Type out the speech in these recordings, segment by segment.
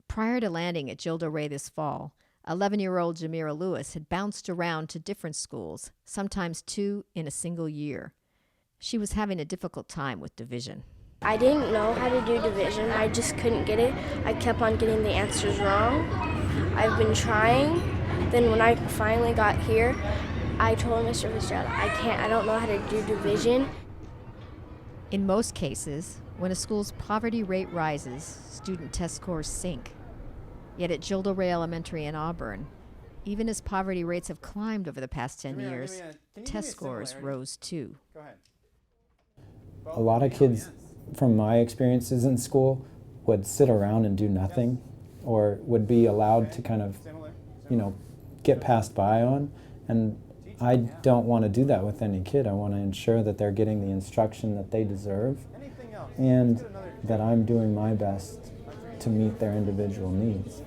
Prior to landing at Gildo Rey this fall, 11-year-old Jamira Lewis had bounced around to different schools, sometimes 2 in a single year. She was having a difficult time with division. I didn't know how to do division. I just couldn't get it. I kept on getting the answers wrong. I've been trying. Then when I finally got here, I told Mr. Fitzgerald, I don't know how to do division. In most cases, when a school's poverty rate rises, student test scores sink. Yet at Gildo Rey Elementary in Auburn, even as poverty rates have climbed over the past 10 years, test scores rose too. Go ahead. A lot of kids, from my experiences in school, would sit around and do nothing, or would be allowed to kind of, get passed by on. And I don't want to do that with any kid. I want to ensure that they're getting the instruction that they deserve, and that I'm doing my best to meet their individual needs.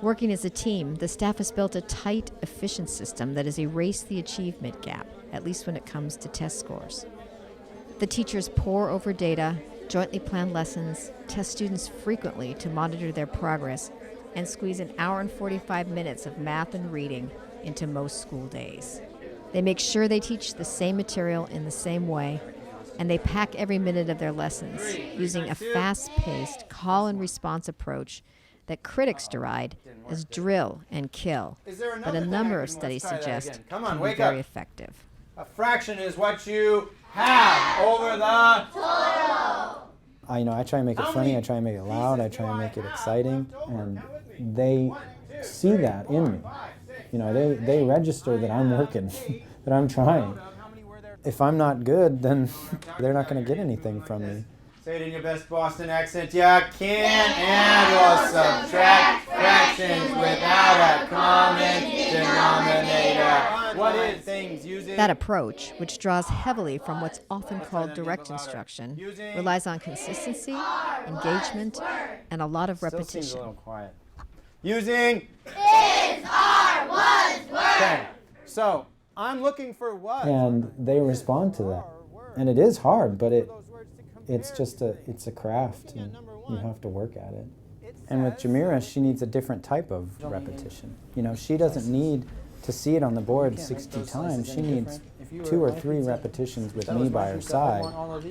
Working as a team, the staff has built a tight, efficient system that has erased the achievement gap, at least when it comes to test scores. The teachers pore over data, jointly plan lessons, test students frequently to monitor their progress, and squeeze an hour and 45 minutes of math and reading into most school days. They make sure they teach the same material in the same way, and they pack every minute of their lessons using a fast-paced call-and-response approach that critics deride as drill and kill, but a number of studies suggest can be very effective. A fraction is what you have over the total. I try and make it funny, I try and make it loud, I try and make it exciting, and they see that in me. They register that I'm working, that I'm trying. If I'm not good, then they're not going to get anything from me. Say it in your best Boston accent. You can't add or subtract fractions without a common denominator. What is things using? That approach, which draws heavily from what's often called direct instruction, relies on consistency, engagement, and a lot of repetition. Still seems a little quiet. Using is, are, was, were. Okay. So I'm looking for what? And they respond to that. And it is hard, but it's a craft, and you have to work at it. And with Jamira, she needs a different type of repetition. She doesn't need to see it on the board 60 times. She needs 2 or 3 repetitions with me by her side,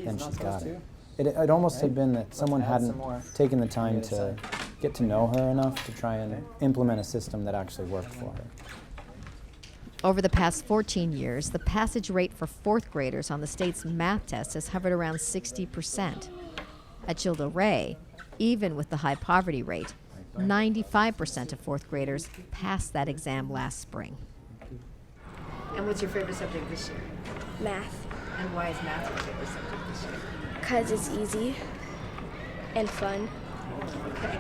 and she's got it. It almost had been that someone hadn't taken the time to get to know her enough to try and implement a system that actually worked for her. Over the past 14 years, the passage rate for 4th graders on the state's math test has hovered around 60%. At Gildo Rey, even with the high poverty rate, 95% of 4th graders passed that exam last spring. And what's your favorite subject this year? Math. And why is math your favorite subject this year? Because it's easy and fun. Okay.